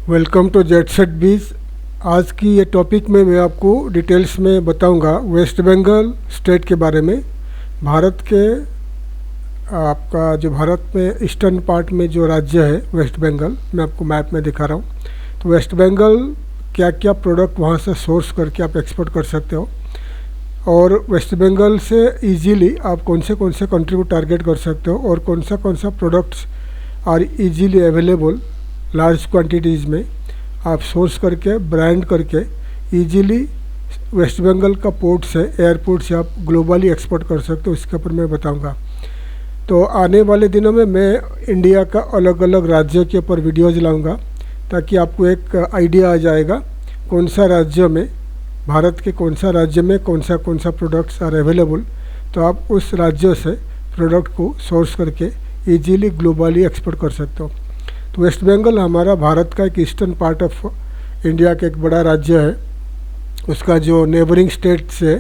Welcome to jet set बीज। आज की ये टॉपिक में मैं आपको डिटेल्स में बताऊंगा वेस्ट बंगाल स्टेट के बारे में। भारत के आपका जो भारत में ईस्टर्न पार्ट में जो राज्य है वेस्ट बंगाल, मैं आपको मैप में दिखा रहा हूँ। तो वेस्ट बंगाल क्या क्या प्रोडक्ट वहाँ से सोर्स करके आप एक्सपोर्ट कर सकते हो, और वेस्ट बंगाल से इजीली आप कौन से कंट्री को टारगेट कर सकते हो, और कौन सा products are easily available large quantities में आप सोर्स करके ब्रांड करके इजीली वेस्ट बंगाल का पोर्ट से एयरपोर्ट से आप ग्लोबली एक्सपोर्ट कर सकते हो। इसके ऊपर मैं बताऊंगा। तो आने वाले दिनों में मैं इंडिया का अलग अलग राज्यों के ऊपर वीडियोज़ लाऊंगा, ताकि आपको एक आइडिया आ जाएगा कौन सा राज्य में, भारत के कौन सा राज्य में कौन सा प्रोडक्ट्स आर अवेलेबल। तो आप उस राज्य से प्रोडक्ट को सोर्स करके इजीली ग्लोबली एक्सपोर्ट कर सकते हो। तो वेस्ट बंगाल हमारा भारत का एक ईस्टर्न पार्ट ऑफ इंडिया का एक बड़ा राज्य है। उसका जो नेबरिंग स्टेट्स है,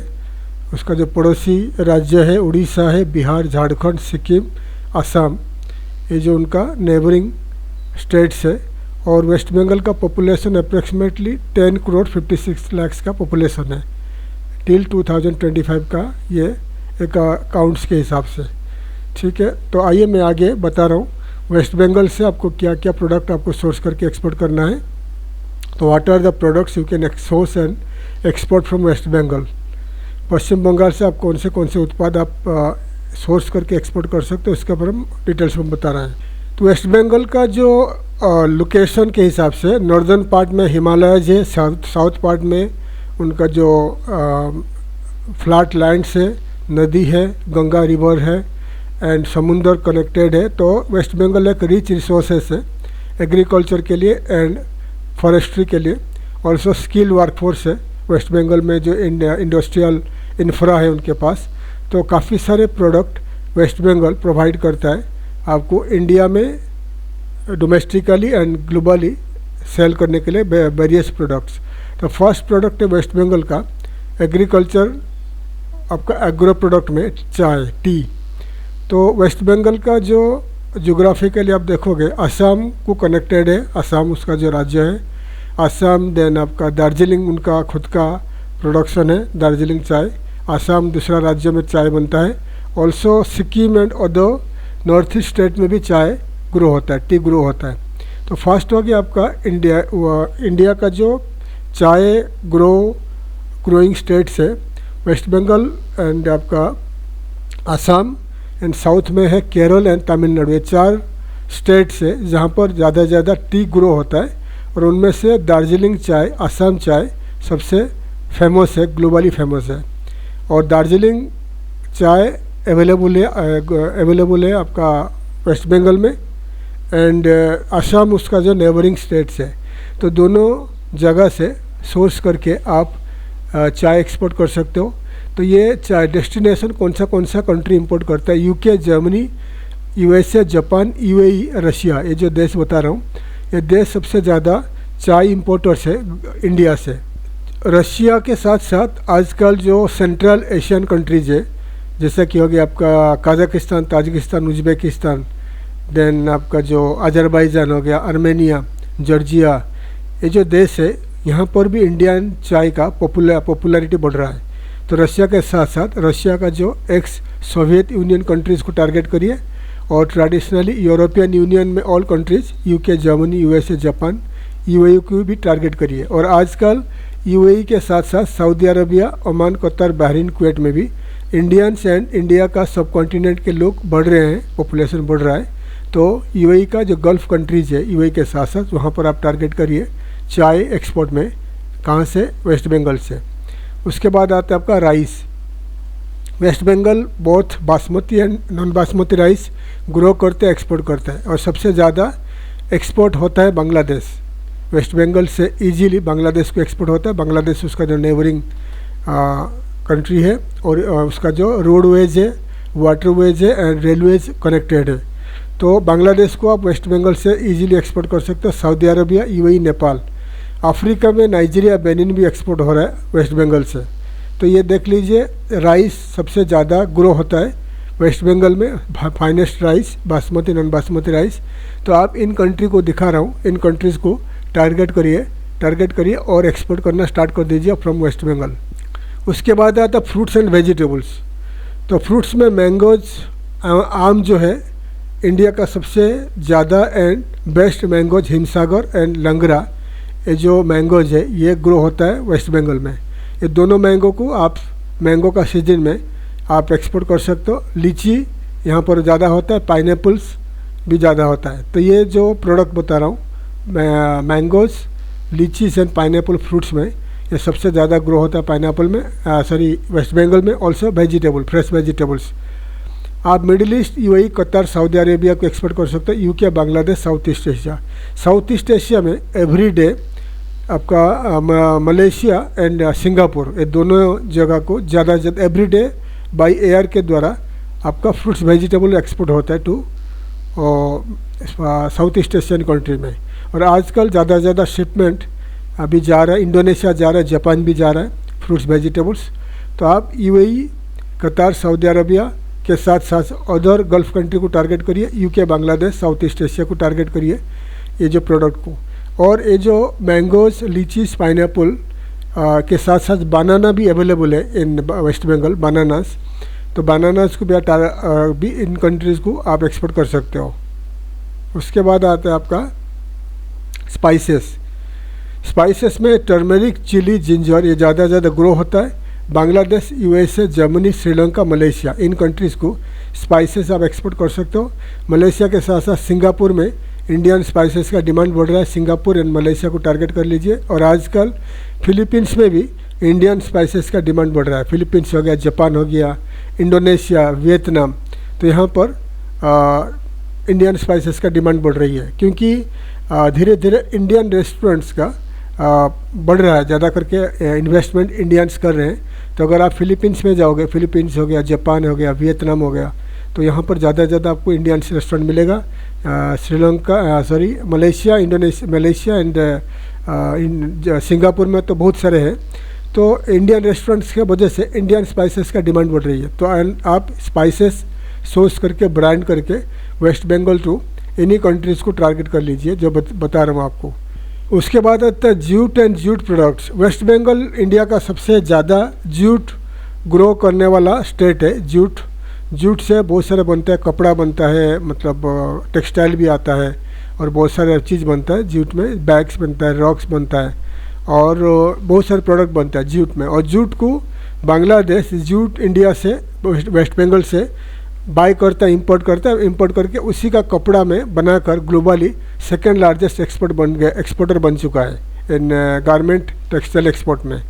उसका जो पड़ोसी राज्य है उड़ीसा है, बिहार, झारखंड, सिक्किम, असम, ये जो उनका नेबरिंग स्टेट्स है। और वेस्ट बंगाल का पॉपुलेशन अप्रॉक्सीमेटली 10 करोड़ 56 लाख का पॉपुलेशन है टिल 2025 का, ये एक काउंट्स के हिसाब से। ठीक है, तो आइए मैं आगे बता रहा हूँ वेस्ट बंगाल से आपको क्या क्या प्रोडक्ट आपको सोर्स करके एक्सपोर्ट करना है। तो what are the products you can source and export from West Bengal. Paschim Bengal से आप कौन से उत्पाद आप सोर्स करके एक्सपोर्ट कर सकते हो, इसके ऊपर हम डिटेल्स में बता रहे हैं। तो वेस्ट बंगाल का जो लोकेशन के हिसाब से नॉर्दर्न पार्ट में हिमालयज है, साउथ पार्ट में उनका जो फ्लैट लैंड्स है, नदी है, गंगा रिवर है एंड समुंदर कनेक्टेड है। तो वेस्ट बंगाल एक रिच रिसोर्सेस है एग्रीकल्चर के लिए एंड फॉरेस्ट्री के लिए। ऑल्सो स्किल वर्कफोर्स है वेस्ट बंगाल में, जो इंडस्ट्रियल इंफ्रा है उनके पास। तो काफ़ी सारे प्रोडक्ट वेस्ट बंगाल प्रोवाइड करता है आपको इंडिया में डोमेस्टिकली एंड ग्लोबली सेल करने के लिए वेरियस प्रोडक्ट्स। तो फर्स्ट प्रोडक्ट है वेस्ट बंगाल का एग्रीकल्चर, आपका एग्रो प्रोडक्ट में चाय, टी। तो वेस्ट बंगाल का जो जोग्राफिकली आप देखोगे असम को कनेक्टेड है, असम उसका जो राज्य है असम। देन आपका दार्जिलिंग उनका खुद का प्रोडक्शन है, दार्जिलिंग चाय। असम दूसरा राज्य में चाय बनता है। Also Sikkim and other north east state में भी चाय ग्रो होता है, टी ग्रो होता है। तो फर्स्ट हो गया आपका इंडिया का जो चाय ग्रोइंग स्टेट्स है वेस्ट बंगाल एंड आपका असम, एंड साउथ में है केरल एंड तमिलनाडु। ये 4 स्टेट्स है जहाँ पर ज़्यादा से ज़्यादा टी ग्रो होता है, और उनमें से दार्जिलिंग चाय, असम चाय सबसे फेमस है, ग्लोबली फेमस है। और दार्जिलिंग चाय अवेलेबल है आपका वेस्ट बंगाल में, एंड असम उसका जो नेबरिंग स्टेट्स है। तो दोनों जगह से सोर्स करके आप चाय एक्सपोर्ट कर सकते हो। तो ये चाय डेस्टिनेशन कौन सा कंट्री इंपोर्ट करता है, UK, Germany, USA, Japan, UAE, Russia. ये जो देश बता रहा हूँ, ये देश सबसे ज़्यादा चाय इंपोर्टर्स है इंडिया से। रशिया के साथ साथ आजकल जो सेंट्रल एशियन कंट्रीज है, जैसा कि हो गया आपका कजाकिस्तान, ताजिकिस्तान, उज्बेकिस्तान, देन आपका जो अजरबैजान हो गया, आर्मेनिया, जॉर्जिया, ये जो देश है यहाँ पर भी इंडियन चाय का पॉपुलैरिटी बढ़ रहा है। तो रशिया के साथ साथ रशिया का जो एक्स सोवियत यूनियन कंट्रीज़ को टारगेट करिए, और ट्रेडिशनली यूरोपियन यूनियन में all countries UK, Germany, USA, Japan, UAE को भी टारगेट करिए। और आजकल यूएई के साथ साथ Saudi Arabia, Oman, Qatar, Bahrain, Kuwait में भी इंडियंस एंड इंडिया का सब कॉन्टिनेंट के लोग बढ़ रहे हैं, पॉपुलेशन बढ़ रहा है। तो यूएई का जो गल्फ़ कंट्रीज़ है यूएई के साथ साथ वहाँ पर आप टारगेट करिए चाय एक्सपोर्ट में। कहाँ से? वेस्ट बंगाल से। उसके बाद आता है आपका rice. West Bengal both basmati and non basmati rice grow करते हैं, एक्सपोर्ट करता है, और सबसे ज़्यादा एक्सपोर्ट होता है बांग्लादेश। वेस्ट बंगाल से इजीली बांग्लादेश को एक्सपोर्ट होता है। बांग्लादेश उसका जो नेबरिंग कंट्री है, और उसका जो रोडवेज है, वाटरवेज है एंड रेलवेज कनेक्टेड है। तो बांग्लादेश को आप वेस्ट बंगाल से इजीली एक्सपोर्ट कर सकते हो। Saudi Arabia, UAE, Nepal, Africa में नाइजीरिया, बेनिन भी एक्सपोर्ट हो रहा है वेस्ट बंगाल से। तो ये देख लीजिए, राइस सबसे ज़्यादा ग्रो होता है वेस्ट बंगाल में, finest rice, basmati, non basmati rice. तो आप इन कंट्री को दिखा रहा हूँ, इन कंट्रीज़ को टारगेट करिए और एक्सपोर्ट करना स्टार्ट कर दीजिए फ्रॉम वेस्ट बंगाल। उसके बाद आता फ्रूट्स एंड वेजिटेबल्स। तो फ्रूट्स में मैंगोज, आम जो है इंडिया का सबसे ज़्यादा and best mangoes Himsagar and Langra, ये जो मैंगोज है ये ग्रो होता है वेस्ट बंगाल में। ये दोनों मैंगो को आप मैंगो का सीजन में आप एक्सपोर्ट कर सकते हो। लीची यहाँ पर ज़्यादा होता है, पाइनएप्पल्स भी ज़्यादा होता है। तो ये जो प्रोडक्ट बता रहा हूँ मैंगोज, लीचीज एंड पाइनएप्पल फ्रूट्स में ये सबसे ज़्यादा ग्रो होता है पाइनएप्पल में, वेस्ट बंगाल में। ऑल्सो वेजिटेबल, फ्रेश वेजिटेबल्स आप middle east, UAE, Qatar, Saudi Arabia को एक्सपोर्ट कर सकते हो। UK, Bangladesh, south East Asia. South East Asia में एवरी डे आपका मलेशिया एंड सिंगापुर, ये दोनों जगह को ज़्यादा से ज़्यादा एवरी डे बाई एयर के द्वारा आपका फ्रूट्स वेजिटेबल एक्सपोर्ट होता है to South East Asian country में। और आजकल ज़्यादा से ज़्यादा शिपमेंट अभी जा रहा है, इंडोनेशिया जा रहा है, जापान भी जा रहा है फ्रूट्स वेजिटेबल्स। तो आप यूएई, कतर, सऊदी अरबिया के साथ साथ अदर गल्फ कंट्री को टारगेट करिए, UK, Bangladesh, south East Asia को टारगेट करिए ये जो प्रोडक्ट को। और ये जो मैंगोज, लीचीज, पाइनएप्पल के साथ साथ बनाना भी अवेलेबल है इन वेस्ट बंगाल, बनानास। तो बनानास को भी इन कंट्रीज़ को आप एक्सपोर्ट कर सकते हो। उसके बाद आता है आपका स्पाइसेस। स्पाइसेस में टर्मरिक, चिली, जिंजर ये ज़्यादा से ज़्यादा ग्रो होता है। Bangladesh, USA, Germany, Sri Lanka, Malaysia, इन कंट्रीज़ को स्पाइसेस आप एक्सपोर्ट कर सकते हो। मलेशिया के साथ साथ सिंगापुर में इंडियन स्पाइसेस का डिमांड बढ़ रहा है, सिंगापुर एंड मलेशिया को टारगेट कर लीजिए। और आजकल फिलीपींस में भी इंडियन स्पाइसेस का डिमांड बढ़ रहा है। फिलीपींस हो गया, जापान हो गया, इंडोनेशिया, वियतनाम, तो यहाँ पर इंडियन स्पाइसेस का डिमांड बढ़ रही है, क्योंकि धीरे धीरे इंडियन रेस्टोरेंट्स का बढ़ रहा है, ज़्यादा करके इन्वेस्टमेंट इंडियंस कर रहे हैं। तो अगर आप फिलीपींस में जाओगे, फिलीपींस हो गया, जापान हो गया, वियतनाम हो गया, तो यहाँ पर ज़्यादा से ज़्यादा आपको इंडियन रेस्टोरेंट मिलेगा। Sri Lanka, Malaysia, Indonesia, Malaysia and Singapore में तो बहुत सारे हैं। तो इंडियन रेस्टोरेंट्स के वजह से इंडियन स्पाइसेस का डिमांड बढ़ रही है। तो आप स्पाइसेस सोर्स करके, ब्रांड करके वेस्ट बंगाल टू इन्हीं कंट्रीज़ को टारगेट कर लीजिए जो बता रहा हूँ आपको। उसके बाद आता है jute and jute products. West Bengal India का सबसे ज़्यादा जूट ग्रो करने वाला स्टेट है। जूट से बहुत सारे बनता है, कपड़ा बनता है, मतलब टेक्सटाइल भी आता है और बहुत सारे चीज़ बनता है जूट में। बैग्स बनता है, रॉक्स बनता है और बहुत सारे प्रोडक्ट बनता है जूट में। और जूट को बांग्लादेश जूट इंडिया से, वेस्ट बंगाल से बाय करता है, इंपोर्ट करता है, इंपोर्ट करके उसी का कपड़ा में बनाकर ग्लोबली सेकेंड लार्जेस्ट एक्सपोर्टर बन चुका है इन गारमेंट टेक्सटाइल एक्सपोर्ट में।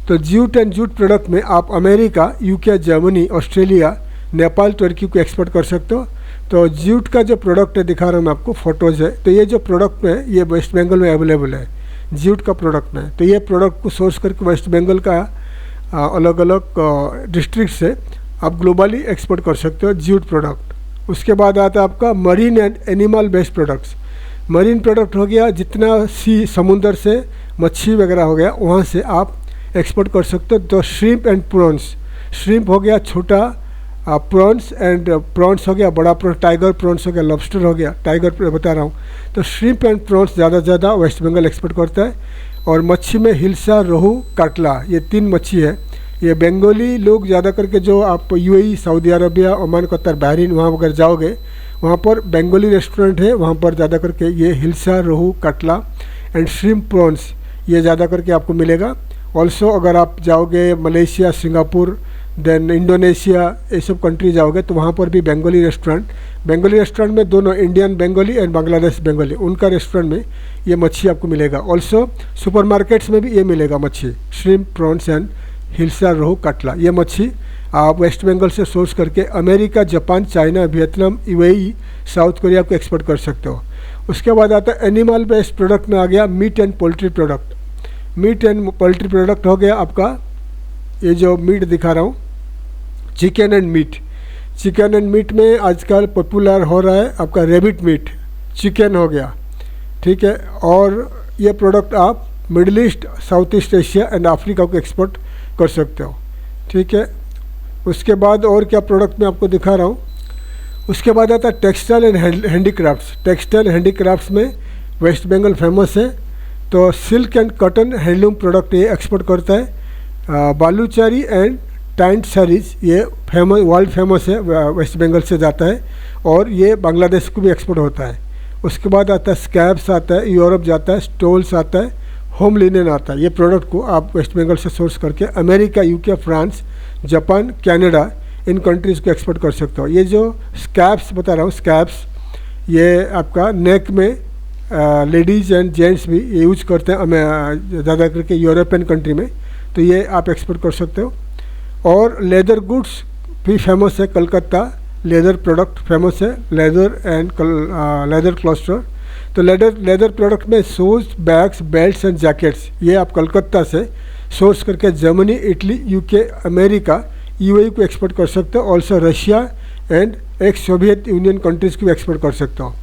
तो जूट एंड जूट प्रोडक्ट में आप America, UK, Germany, Australia, Nepal, तुर्की को एक्सपोर्ट कर सकते हो। तो जूट का जो प्रोडक्ट है दिखा रहा हूँ मैं आपको, फोटोज़ है। तो ये जो प्रोडक्ट है ये वेस्ट बंगाल में अवेलेबल है जूट का प्रोडक्ट में। तो ये प्रोडक्ट को सोर्स करके वेस्ट बंगाल का अलग अलग डिस्ट्रिक्ट से आप ग्लोबली एक्सपोर्ट कर सकते हो जूट प्रोडक्ट। उसके बाद आता है आपका marine and animal based products. Marine product हो गया, जितना समुंदर से मच्छी वगैरह हो गया वहाँ से आप एक्सपोर्ट कर सकते हो। तो श्रिम्प एंड प्रॉन्स, श्रिम्प हो गया छोटा, प्रॉन्स एंड प्रॉन्स हो गया बड़ा, प्रॉन्स टाइगर प्रॉन्स हो गया, लॉबस्टर हो गया, टाइगर बता रहा हूँ। तो श्रिम्प एंड प्रॉन्स ज़्यादा से ज़्यादा वेस्ट बंगाल एक्सपोर्ट करता है। और मच्छी में हिल्सा, रोहू, काटला, ये 3 मच्छी है। ये बंगाली लोग ज़्यादा करके जो आप UAE, Saudi Arabia, Oman, Qatar, Bahrain वहाँ अगर जाओगे वहाँ पर बंगाली रेस्टोरेंट है, वहाँ पर ज़्यादा करके ये हिल्सा, रोहू, काटला एंड श्रिम्प प्रॉन्स ये ज़्यादा करके आपको मिलेगा। ऑल्सो अगर आप जाओगे मलेशिया, सिंगापुर, देन इंडोनेशिया, ये सब कंट्री जाओगे तो वहाँ पर भी बंगाली रेस्टोरेंट में दोनों इंडियन बंगाली एंड बांग्लादेश बंगाली, उनका रेस्टोरेंट में ये मच्छी आपको मिलेगा। ऑल्सो सुपरमार्केट्स में भी ये मिलेगा मच्छी, श्रिम्प, प्रॉन्स एंड हिल्सा, रोहू, काटला। ये मच्छी आप वेस्ट बंगाल से सोर्स करके America, Japan, China, Vietnam, UAE, south Korea को एक्सपोर्ट कर सकते हो। उसके बाद आता है एनिमल बेस्ड प्रोडक्ट में आ गया meat and poultry product. Meat and poultry product हो गया आपका, ये जो मीट दिखा रहा हूँ, chicken and meat. Chicken and meat में आजकल पॉपुलर हो रहा है आपका रेबिट मीट, चिकन हो गया, ठीक है। और ये प्रोडक्ट आप middle east, south East Asia and Africa को एक्सपोर्ट कर सकते हो, ठीक है। उसके बाद और क्या प्रोडक्ट मैं आपको दिखा रहा हूँ। उसके बाद आता है textile and handicrafts. Textile handicrafts में वेस्ट बंगाल फेमस है। तो silk and cotton handloom product ये एक्सपोर्ट करता है। बालूचारी एंड टाइंट साड़ीज ये फेमस, वर्ल्ड फेमस है, वेस्ट बंगाल से जाता है और ये बांग्लादेश को भी एक्सपोर्ट होता है। उसके बाद आता है स्कैब्स आता है, यूरोप जाता है, स्टोल्स आता है, होम लिनेन आता है। ये प्रोडक्ट को आप वेस्ट बंगाल से सोर्स करके America, UK, France, Japan, Canada इन कंट्रीज़ को एक्सपोर्ट कर सकते हो। ये जो स्कैब्स बता रहा हूँ, स्कैब्स ये आपका नेक में लेडीज़ एंड जेंट्स भी ये यूज करते हैं ज़्यादा करके यूरोपियन कंट्री में, तो ये आप एक्सपोर्ट कर सकते हो। और लेदर गुड्स भी फेमस है, कलकत्ता लेदर प्रोडक्ट फेमस है, लेदर एंड लेदर क्लस्टर। तो लेदर प्रोडक्ट में shoes, bags, belts and jackets ये आप कलकत्ता से सोर्स करके Germany, Italy, UK, America, UAE को एक्सपोर्ट कर सकते हो। ऑल्सो रशिया एंड एक सोवियत यूनियन कंट्रीज़ को एक्सपोर्ट कर सकते हो।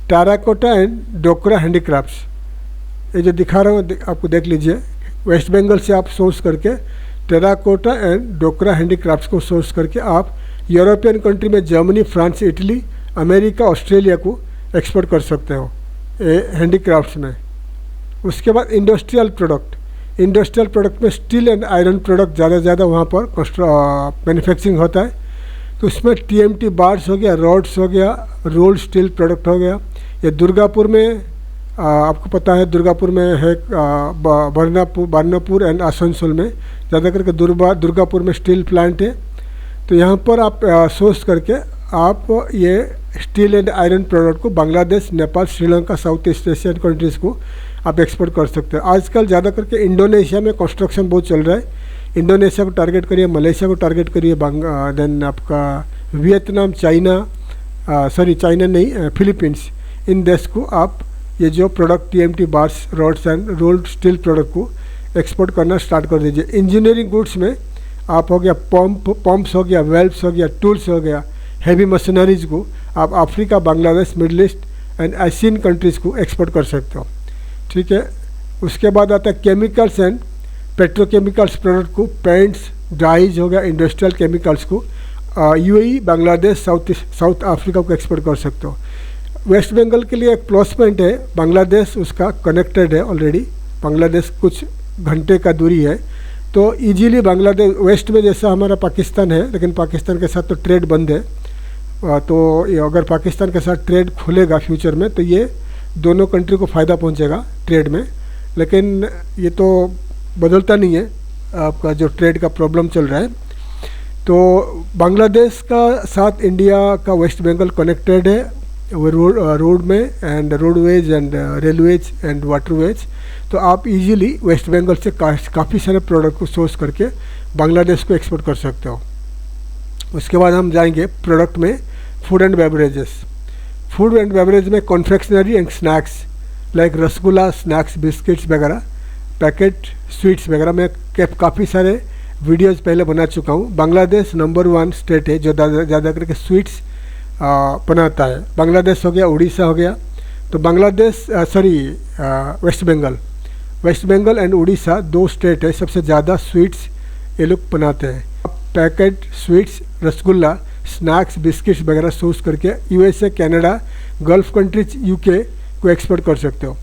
टेराकोटा एंड डोकरा हैंडीक्राफ्ट्स ये जो दिखा रहा हूँ आपको देख लीजिए, वेस्ट बंगाल से आप सोर्स करके टेराकोटा एंड डोकरा हैंडीक्राफ्ट्स को सोर्स करके आप यूरोपियन कंट्री में Germany, France, Italy, America, Australia को एक्सपोर्ट कर सकते हो हैंडीक्राफ्ट्स में। उसके बाद इंडस्ट्रियल प्रोडक्ट में स्टील एंड आयरन प्रोडक्ट ज़्यादा वहाँ पर मैन्युफैक्चरिंग होता है। तो उसमें टीएमटी बार्स हो गया, रॉड्स हो गया, रोल्ड स्टील प्रोडक्ट हो गया। ये दुर्गापुर में आपको पता है, दुर्गापुर में है, बर्नापुर एंड आसनसोल में ज़्यादा करके दुर्गापुर में स्टील प्लांट है। तो यहाँ पर आप सोर्स करके आप ये स्टील एंड आयरन प्रोडक्ट को Bangladesh, Nepal, Sri Lanka, south East Asian countries को आप एक्सपोर्ट कर सकते हैं। आजकल ज़्यादा करके इंडोनेशिया में कंस्ट्रक्शन बहुत चल रहा है। इंडोनेशिया को टारगेट करिए, मलेशिया को टारगेट करिए, देन आपका वियतनाम, चाइना नहीं, फिलीपींस, इन देश को आप ये जो product TMT bars, rods and rolled steel product को एक्सपोर्ट करना स्टार्ट कर दीजिए। इंजीनियरिंग गुड्स में आप हो गया पंप्स हो गया, वेल्व्स हो गया, टूल्स हो गया, हैवी मशीनरीज को आप Africa, Bangladesh, middle east and Asian countries को एक्सपोर्ट कर सकते हो। ठीक है। उसके बाद आता है केमिकल्स एंड पेट्रोकेमिकल्स प्रोडक्ट को, पेंट्स, डाइज हो गया, इंडस्ट्रियल केमिकल्स को यूएई, बांग्लादेश, साउथ अफ्रीका को एक्सपोर्ट कर सकते हो। वेस्ट बंगाल के लिए एक प्लस पॉइंट है, बांग्लादेश उसका कनेक्टेड है ऑलरेडी, बांग्लादेश कुछ घंटे का दूरी है, तो इजीली बांग्लादेश, वेस्ट में जैसा हमारा पाकिस्तान है, लेकिन पाकिस्तान के साथ तो ट्रेड बंद है। तो ये अगर पाकिस्तान के साथ ट्रेड खुलेगा फ्यूचर में तो ये दोनों कंट्री को फ़ायदा पहुंचेगा ट्रेड में, लेकिन ये तो बदलता नहीं है, आपका जो ट्रेड का प्रॉब्लम चल रहा है। तो बांग्लादेश का साथ इंडिया का वेस्ट बंगाल कनेक्टेड है, वो रोड में and roadways and railways and waterways. तो आप इजीली वेस्ट बंगाल से काफ़ी सारे प्रोडक्ट को सोर्स करके बांग्लादेश को एक्सपोर्ट कर सकते हो। उसके बाद हम जाएंगे प्रोडक्ट में, फूड एंड बेवरेज में confectionery and snacks like rasgulla, snacks, biscuits वगैरह, पैकेट स्वीट्स वगैरह। मैं काफ़ी सारे वीडियोस पहले बना चुका हूँ। बांग्लादेश नंबर 1 स्टेट है जो ज़्यादा करके स्वीट्स बनाता है। बांग्लादेश हो गया, उड़ीसा हो गया। तो बांग्लादेश वेस्ट बंगाल एंड उड़ीसा 2 स्टेट है सबसे ज़्यादा स्वीट्स ये लोग बनाते हैं। Packet sweets, rasgulla, snacks, biscuits वगैरह सोर्स करके USA, Canada, gulf countries, UK को एक्सपोर्ट कर सकते हो।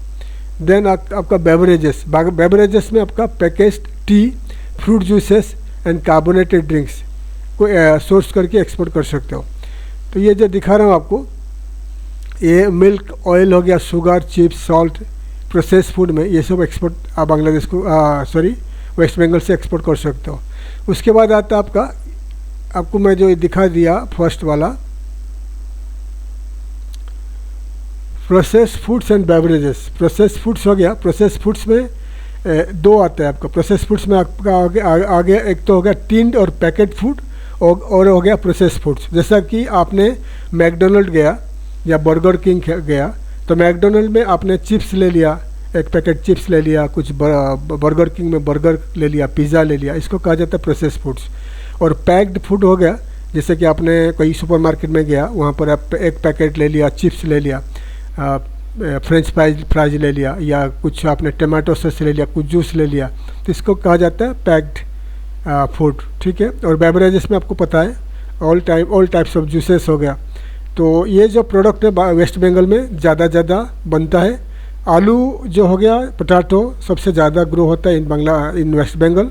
देन आपका बेवरेजेस में आपका packaged tea, fruit juices and carbonated drinks को सोर्स करके एक्सपोर्ट कर सकते हो। तो ये जो दिखा रहा हूँ आपको, ये मिल्क, ऑयल हो गया, sugar, chips, salt, process food में ये सब एक्सपोर्ट आप बांग्लादेश को वेस्ट बंगाल से एक्सपोर्ट कर सकते हो। उसके बाद आता है आपको मैं जो दिखा दिया फर्स्ट वाला, process foods and beverages. Process foods हो गया, प्रोसेस फूड्स में 2 आता है आपका। प्रोसेस फूड्स में आपका आगे एक तो हो गया टिन्ड और पैकेट फूड, और हो गया प्रोसेस फूड्स। जैसा कि आपने मैकडोनल्ड गया या बर्गर किंग गया, तो मैकडोनल्ड में आपने चिप्स ले लिया, एक पैकेट चिप्स ले लिया, कुछ बर्गर किंग में बर्गर ले लिया, पिज़्ज़ा ले लिया, इसको कहा जाता है प्रोसेस फूड्स। और पैक्ड फूड हो गया, जैसे कि आपने कोई सुपरमार्केट में गया, वहाँ पर आप एक पैकेट ले लिया, चिप्स ले लिया, फ्रेंच फ्राइज ले लिया, या कुछ आपने टमाटो सॉस ले लिया, कुछ जूस ले लिया, तो इसको कहा जाता है पैक्ड फूड। ठीक है। और बेवरेजेस में आपको पता है ऑल टाइप्स ऑफ जूसेस हो गया। तो ये जो प्रोडक्ट है वेस्ट बंगाल में ज़्यादा बनता है। आलू जो हो गया, पोटैटो सबसे ज़्यादा ग्रो होता है इन वेस्ट बंगाल।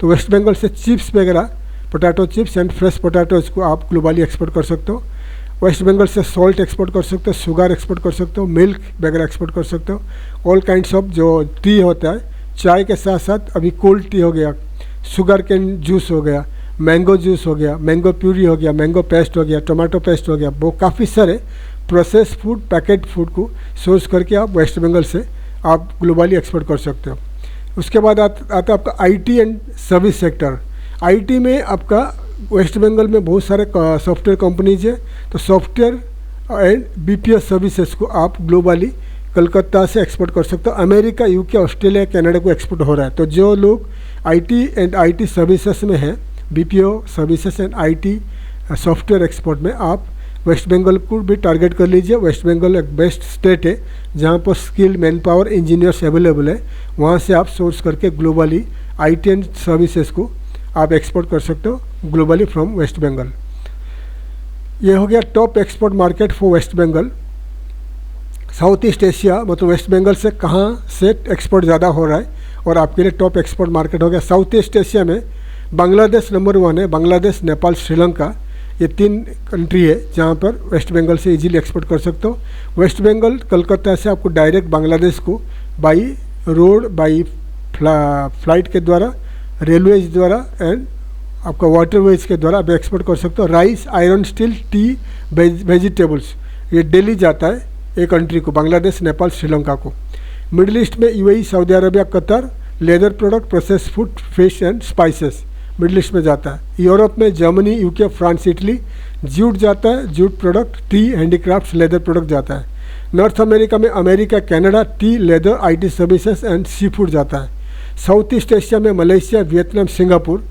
तो वेस्ट बंगाल से चिप्स वगैरह, potato chips and fresh potato, इसको आप ग्लोबली एक्सपोर्ट कर सकते हो। वेस्ट बंगाल से सॉल्ट एक्सपोर्ट कर सकते हो, शुगर एक्सपोर्ट कर सकते हो, मिल्क वगैरह एक्सपोर्ट कर सकते हो। ऑल काइंड्स ऑफ जो टी होता है, चाय के साथ साथ अभी कोल्ड टी हो गया, शुगर कैन जूस हो गया, मैंगो जूस हो गया, मैंगो प्यूरी हो गया, मैंगो पेस्ट हो गया, टोमेटो पेस्ट हो गया, वो काफ़ी सारे प्रोसेस फूड, पैकेट फूड को सोर्स करके आप वेस्ट बंगाल से आप ग्लोबली एक्सपोर्ट कर सकते हो। उसके बाद आता है आपका IT and service sector. IT में आपका वेस्ट बंगाल में बहुत सारे सॉफ्टवेयर कंपनीज है, तो सॉफ्टवेयर एंड बीपीएस सर्विसेज को आप ग्लोबली कलकत्ता से एक्सपोर्ट कर सकते हो। अमेरिका, यूके, ऑस्ट्रेलिया, कनाडा को एक्सपोर्ट हो रहा है। तो जो लोग आईटी एंड आईटी सर्विसेज में हैं, BPO services and IT software export में, आप वेस्ट बंगाल को भी टारगेट कर लीजिए। वेस्ट बंगाल एक बेस्ट स्टेट है जहाँ पर skilled man power, engineers available है, वहाँ से आप सोर्स करके ग्लोबली आईटी एंड सर्विसेज को आप एक्सपोर्ट कर सकते हो ग्लोबली फ्रॉम वेस्ट बंगाल। ये हो गया top export market for waste Bengal. South East Asia, मतलब वेस्ट बंगाल से कहाँ से एक्सपोर्ट ज़्यादा हो रहा है और आपके लिए टॉप एक्सपोर्ट मार्केट हो गया। साउथ ईस्ट एशिया में बांग्लादेश नंबर 1 है। बांग्लादेश, नेपाल, श्रीलंका, ये 3 कंट्री है जहाँ पर वेस्ट बंगाल से इजीली एक्सपोर्ट कर सकते हो। वेस्ट बंगाल कलकत्ता से आपको डायरेक्ट बांग्लादेश को बाई रोड, बाई फ्लाइट के द्वारा, रेलवेज द्वारा एंड आपका वाटरवेज के द्वारा आप एक्सपोर्ट कर सकते हो। Rice, iron, steel, tea, vegetables, ये डेली जाता है एक कंट्री को, बांग्लादेश, नेपाल, श्रीलंका को। मिडिल ईस्ट में UAE, Saudi Arabia, Qatar, leather product, process food, fish and spices Middle East में जाता है। यूरोप में Germany, UK, France, Italy, jute जाता है, jute product, tea, handicrafts, leather product जाता है। नॉर्थ अमेरिका में America, Canada, tea, leather, IT services and sea food जाता है। साउथ ईस्ट एशिया में मलेशिया, वियतनाम, सिंगापुर,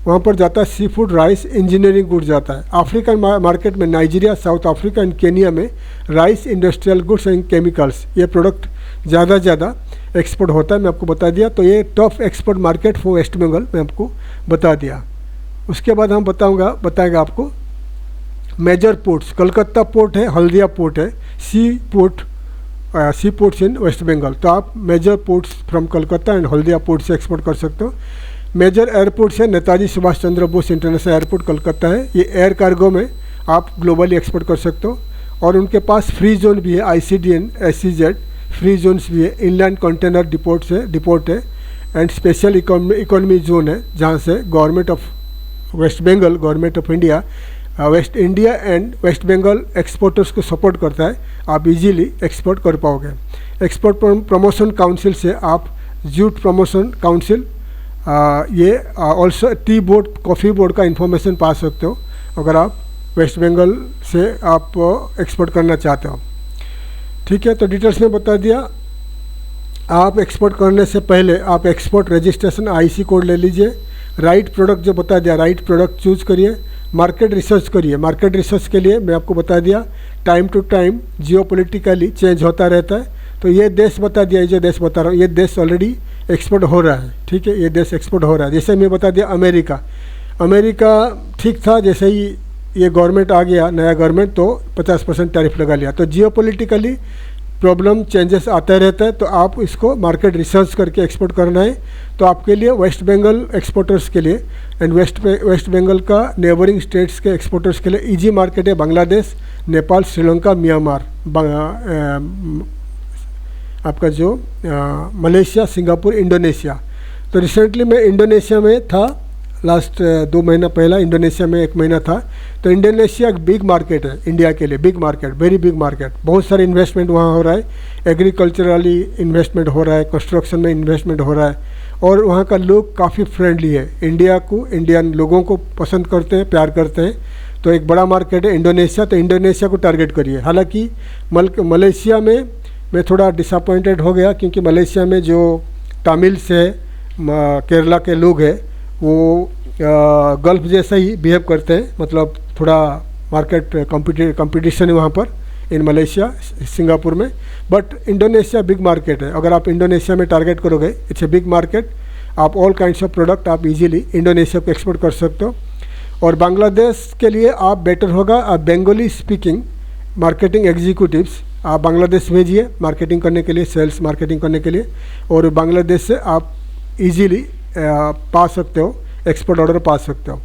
वहाँ पर जाता है sea food, rice, engineering goods जाता है। अफ्रीकन मार्केट में Nigeria, South Africa and Kenya में rice, industrial goods and chemicals, ये प्रोडक्ट ज़्यादा एक्सपोर्ट होता है, मैं आपको बता दिया। तो ये top export market for waste Bengal मैं आपको बता दिया। उसके बाद हम बताएगा आपको मेजर पोर्ट्स। कलकत्ता पोर्ट है, हल्दिया पोर्ट है, sea ports in West Bengal. तो आप major ports from Calcutta and Haldia port से एक्सपोर्ट कर सकते हो। मेजर एयरपोर्ट्स है, नेताजी सुभाष चंद्र बोस इंटरनेशनल एयरपोर्ट कलकत्ता है, ये एयर कार्गो में आप ग्लोबली एक्सपोर्ट कर सकते हो। और उनके पास फ्री जोन भी है, ICDN, SEZ फ्री जोन्स भी है। इनलैंड कंटेनर डिपोर्ट है एंड स्पेशल इकोनॉमी जोन है, जहाँ से government of West Bengal, government of India, west India and West Bengal exporters को सपोर्ट करता है, आप इजीली एक्सपोर्ट कर पाओगे। एक्सपोर्ट प्रमोशन काउंसिल से आप जूट प्रमोशन काउंसिल, ये also tea board, coffee board का इन्फॉर्मेशन पा सकते हो अगर आप वेस्ट बंगाल से आप एक्सपोर्ट करना चाहते हो। ठीक है, तो डिटेल्स में बता दिया। आप एक्सपोर्ट करने से पहले आप एक्सपोर्ट रजिस्ट्रेशन IC कोड ले लीजिए। राइट प्रोडक्ट जो बता दिया, राइट प्रोडक्ट चूज करिए। मार्केट रिसर्च करिए। मार्केट रिसर्च के लिए मैं आपको बता दिया, time to time geopolitically change होता रहता है। तो ये देश बता दिया, ये जो देश बता रहा हूँ, ये देश ऑलरेडी एक्सपोर्ट हो रहा है। ठीक है, ये देश एक्सपोर्ट हो रहा है। जैसे मैं बता दिया अमेरिका ठीक था, जैसे ही ये गवर्नमेंट आ गया, नया गवर्नमेंट, तो 50% टैरिफ लगा लिया। तो जियोपॉलिटिकली प्रॉब्लम चेंजेस आता रहता है, तो आप इसको मार्केट रिसर्च करके एक्सपोर्ट करना है। तो आपके लिए वेस्ट बंगाल एक्सपोर्टर्स के लिए एंड वेस्ट बंगाल का नेबरिंग स्टेट्स के एक्सपोर्टर्स के लिए इजी मार्केट है बांग्लादेश, नेपाल, श्रीलंका, म्यांमार, आपका जो मलेशिया, सिंगापुर, इंडोनेशिया। तो रिसेंटली मैं इंडोनेशिया में था, लास्ट 2 महीना पहला इंडोनेशिया में 1 महीना था। तो इंडोनेशिया एक बिग मार्केट है इंडिया के लिए, big market, very big market. बहुत सारे इन्वेस्टमेंट वहाँ हो रहा है, एग्रीकल्चरली इन्वेस्टमेंट हो रहा है, कंस्ट्रक्शन में इन्वेस्टमेंट हो रहा है, और वहाँ का लोग काफ़ी फ्रेंडली है, इंडियन लोगों को पसंद करते हैं, प्यार करते हैं। तो एक बड़ा मार्केट है इंडोनेशिया, तो इंडोनेशिया को टारगेट करिए। हालांकि मलेशिया में मैं थोड़ा डिसअपॉइंटेड हो गया, क्योंकि मलेशिया में जो तमिल्स है, केरला के लोग हैं, वो गल्फ जैसा ही बिहेव करते हैं, मतलब थोड़ा मार्केट कंपटीशन है वहाँ पर इन मलेशिया, सिंगापुर में। बट इंडोनेशिया बिग मार्केट है, अगर आप इंडोनेशिया में टारगेट करोगे, इट्स ए बिग मार्केट। आप ऑल काइंड्स ऑफ प्रोडक्ट आप इजीली इंडोनेशिया को एक्सपोर्ट कर सकते हो। और बांग्लादेश के लिए आप बेटर होगा, आप बंगाली स्पीकिंग मार्केटिंग एग्जीक्यूटिव्स आप बांग्लादेश भेजिए मार्केटिंग करने के लिए, सेल्स मार्केटिंग करने के लिए, और बांग्लादेश से आप इजीली पा सकते हो, एक्सपोर्ट ऑर्डर पा सकते हो।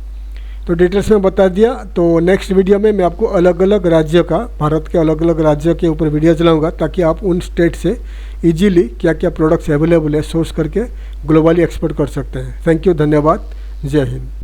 तो डिटेल्स में बता दिया। तो नेक्स्ट वीडियो में मैं आपको अलग अलग राज्य का, भारत के अलग अलग राज्य के ऊपर वीडियो चलाऊंगा, ताकि आप उन स्टेट से इजीली क्या क्या प्रोडक्ट्स अवेलेबल है सोर्स करके ग्लोबली एक्सपोर्ट कर सकते हैं। थैंक यू, धन्यवाद, जय हिंद।